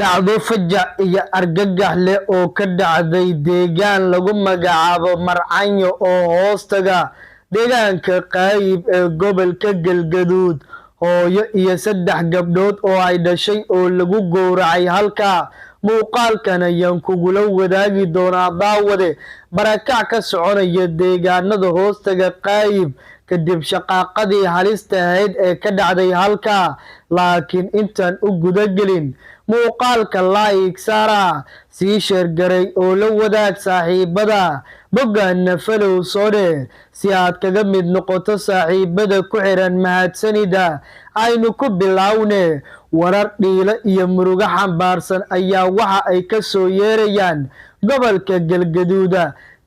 dhacdo fajac iyo argagax leh oo ka dhacday deegaan lagu magacaabo Marcanyo oo hoostaga deegaanka Qayb ee gobolka Galgaduud. Hooyo iyo 3 gabdhood oo ay dhashay oo lagu gowracay halka. Muuqaalkan ayaan kugula wadaagi doonaa daawade barakac ka soconaya deegaanada hoostaga Qayb kadib shaqaaqadii halista ahayd ee ka dhacday halka. Laakiin intaan u guda gelin muuqaalka like saara, sii share garay oo la wadaag saaxiibada, boggaana follow soo dheh si aad kaga mid noqoto saaxiibada ku xiran. Mahadsanida. Aynu ku bilownee warar dhiilo iyo murugo xambaarsan ayaa waxa ay ka soo yeerayaan gobolka Galgaduud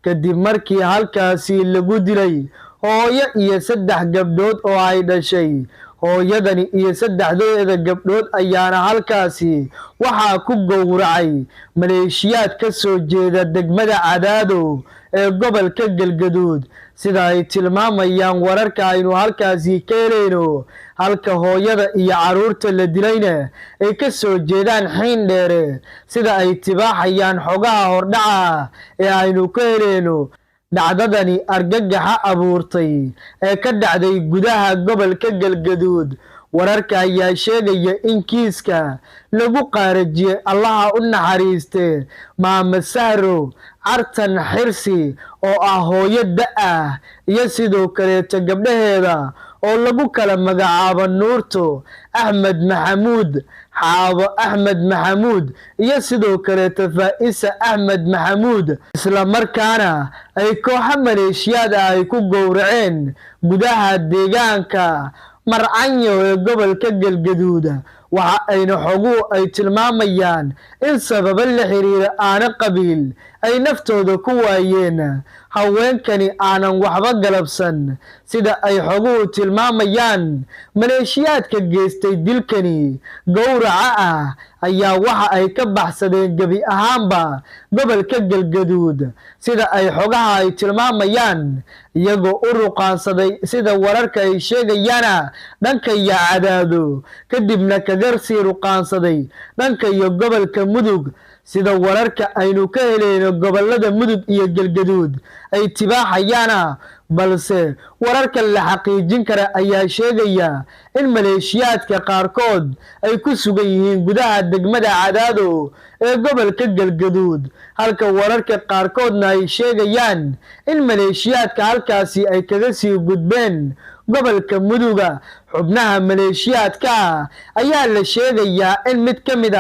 kadib markii halkaasi lagu dilay hooyo iyo 3 gabdhood oo ay dhashay. Hooyadani iyo 3 gabdhood ayaana halkaasi waxaa ku gowracay maleeshiyaad ka soo jeeda degmada Cadaado ee gobolka Galgaduud, sida ay tilmaamayaan wararka aynu halkaasi ka helayno. Halka hooyada iyo caruurta la dilayna ay ka soo jeedaan Xiindheere, sida ay tibaaxayaan xogaha hordhaca ee aynu ka helayno. Dhacdadani argagaxa abuurtay ee ka dhacday gudaha gobolka Galgaduud. Wararka ayaa sheegaya in kiiska lagu qaarajiyay Allaha u naxariiste Maama Sahro Cartan Xirsi oo ah hooyo da' iyo sidoo kaleeto gabdhaheeda oo lagu kala magacaabo Nuurto Axmed Maxamuud, Xaabo Axmed Maxamuud iyo sidoo kaleeto Faa'isa Axmed Maxamuud, isla markaana ay kooxo maleeshiyaad ay ku gowraceen gudaha deegaanka Marcanyo ee gobolka Galgaduud. Waxa ayna xoguhu ay tilmaamayaan in sababo la xiriira aana qabiil ay naftooda ku waayeen. Haweenkani aanan waxba galabsan, sida ay xoguhu tilmaamayaan. Maleeshiyaadka geystay dilkani gowraca ayaa waxa ay ka baxsadeen gebi ahaanba gobolka Galgaduud, sida ay xogaha ay tilmaamayaan, iyagoo u ruqaansaday sida wararka ay sheegayaan dhanka iyo Cadaado, kadibna kaga sii ruqaansaday dhanka iyo gobolka Mudug, sida wararka aynu ka helayno gobolada Mudug iyo Galgaduud ay tibaaxayaan. Balse wararka la xaqiijin kara ayaa sheegaya in maleeshiyaadka qaarkood ay ku sugan yihiin gudaha degmada Cadaado ee gobolka Galgaduud, halka wararka qaarkoodna ay sheegayaan in maleeshiyaadka halkaasi ay kaga sii gudbeen gobolka Mudug. Xubnaha maleeshiyaadka ayaa la sheegayaa in mid ka mid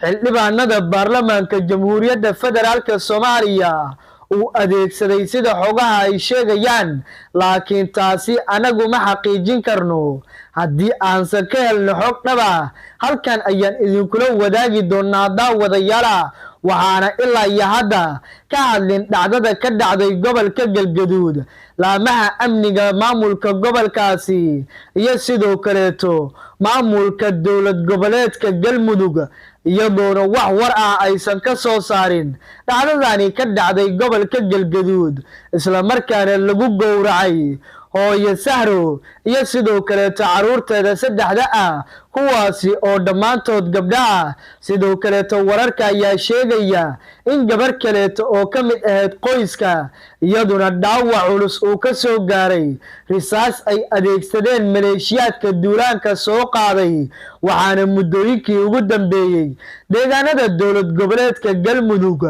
xildhibaanada baarlamaanka Jamhuuriyadda Federaalka Soomaaliya uu adeegsaday sida xogaha ay sheegayaan, laakiin taasi anagu ma xaqiijin karno. Haddii aansan ka helno xog dhaba, halkan ayaan idinkula wadaagi doonaa daawadayaal. Waxaana ilaa iyo hadda ka hadlin dhacdada ka dhacday gobolka Galgaduud laamaha amniga maamulka gobolkaasi iyo sidoo kaleeto maamulka dowlad goboleedka Galmudug, iyadoona wax war aysan ka soo saarin dhacdadani ka dhacday gobolka Galgaduud, isla markaana lagu gowracay hooyo Sahro iyo sidoo kaleeto caruurteeda 3 kuwaasi oo dhammaantood gabdha. Sidoo kaleeto wararka ayaa sheegaya in gabar kaleeto oo ka mid ahayd qoyska iyaduna dhaawac culus uu ka soo gaaray risaas ay adeegsadeen maleeshiyaadka duulaanka soo qaaday. Waxaana muddooyinkii ugu dambeeyey deegaanada dowlad goboleedka Galmudug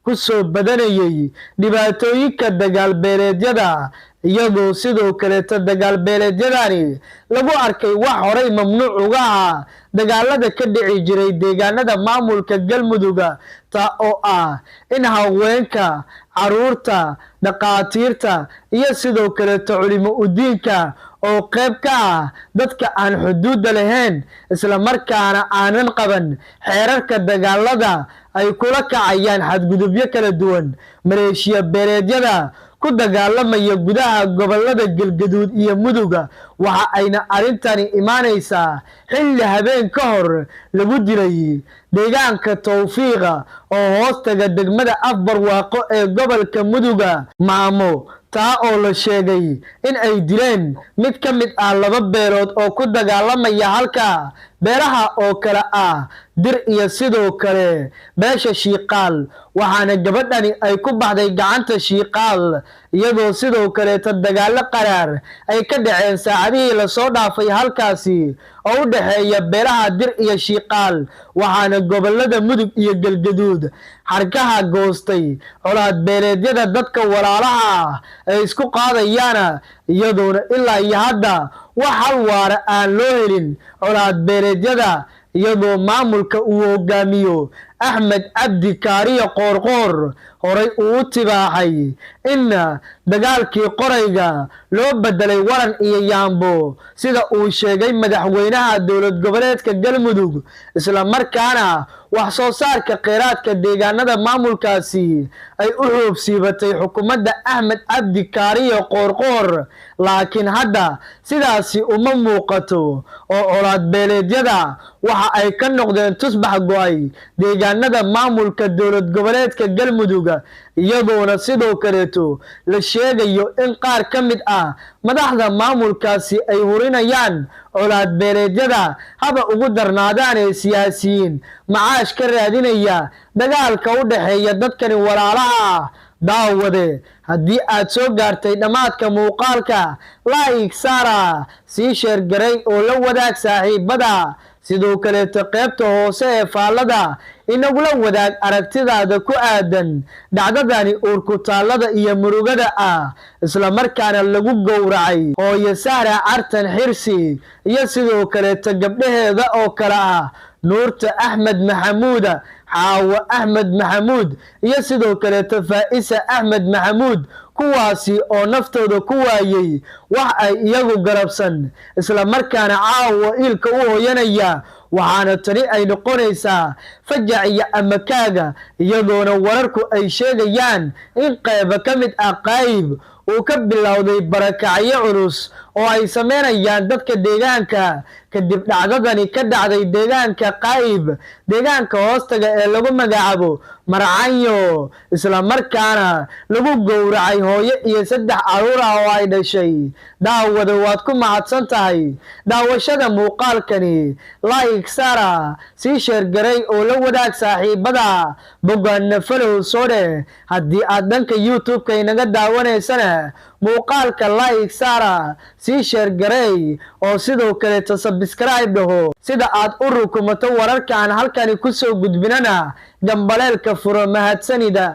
ku soo badanayay dhibaatooyinka dagaal beeleedyada, iyadoo sidoo kaleeto dagaal beeleedyadani lagu arkay wax horey mamnuuc uga ah dagaalada ka dhici jiray deegaanada maamulka Galmudug, taa oo in haweenka, caruurta, dhaqaatiirta iyo sidoo kaleeto culimo udiinka oo qayb ka dadka aan xuduudda lahayn, isla markaana aanan qaban xeerarka dagaalada ay kula kacayaan xadgudubyo kala duwan. Maleeshiya beeleedyada ku dagaalamaya gudaha gobolada Galgaduud iyo Mudug waxa ayna arintani imaanaysaa xilli habeen ka hor lagu dilay deegaanka Tawfiiqa oo hoostaga degmada Afbarwaaqo ee gobolka Mudug. Maamo taa oo la sheegay in ay dileen mid ka mid 2 beelood oo ku dagaalamaya halka beeraha oo kale ah dir iyo sidoo kale beesha shiiqaal waxaana gabadhani ay ku baxday gacanta shiiqaal iyadoo sidoo kale dagaalo qaraar ay ka dhaceen saacadihii la soo dhaafay halkaasi oo u dhaxeeya beeraha dir iyo shiiqaal waxaana gobolada mudug iyo galgaduud xarkaha goostay colaad beeleedyada dadka walaalaha ay isku qaadayaan iyadoona ilaa iyo hadda wax hal waara aan loo helin colaad beeleedyada iyadoo maamulka uu hogaamiyo Axmed Cabdi Kaariye Qoorqoor horay uu tibaaxay in dagaalkii qorayga loo bedelay waran iyo yaambo sida uu sheegay madaxweynaha dowlad goboleedka Galmudug isla markaana wax soo saarka kheyraadka deegaanada maamulkaasi ay u xoobsiibatay xukuumadda Axmed Cabdi Kaariye Qoorqoor laakiin hadda sidaasi uma muuqato oo colaad beeleedyada waxa ay ka noqdeen tusbax go'ay deegaanada maamulka dowlad goboleedka Galmudug iyadoona sidoo kaleeto la sheegayo in qaar ka mid ah madaxda maamulkaasi ay hurinayaan colaad beeleedyada haba ugu darnaadaan siyaasiyiin macaash ka raadinaya dagaalka u dhaxeeya dadkani walaalaha daawade haddii aad soo gaartay dhamaadka muuqaalka like saara sii sheer garay oo la wadaag saaxiibada sidoo kaleeto qaybta hoose ee faallada inagula wadaag aragtidaada ku aadan dhacdadani uurku taallada iyo murugada ah isla markaana lagu gowracay hooyo Sahra Cartan Xirsi iyo sidoo kaleeto gabdhaheeda oo kala ah Nuurta Axmed Maxamuud Xaawo Axmed Maxamuud iyo sidoo kaleeto Faa'isa Axmed Maxamuud kuwaasi oo naftooda ku waayay wax ay iyagu garabsan isla markaana caawa ilka u hooyanaya waxaana tani ay noqonaysaa fajac iyo amakaaga iyadoona wararku ay sheegayaan in qayb ka mid ah qayb uu ka bilowday barakacyo culus oo ay sameynayaan dadka deegaanka kadib dhacdadani ka dhacday deegaanka qayb deegaanka hoostaga ee lagu magacaabo Marcaanyo isla markaana lagu gowracay hooyo iyo 3 caruur ah oo ay dhashay daawada waad ku mahadsan tahay daawashada muuqaalkani like saara sii sheer garay oo la wadaag saaxiibada bogaana follow soo dheh haddii aad dhanka YouTube-ka inaga daawanaysana muuqaalka like saara sii sheer garay oo sidoo kale subscribe dhaho sida aad u rukumato wararka aan halkani ku soo gudbinana gambaleelka furo mahadsanida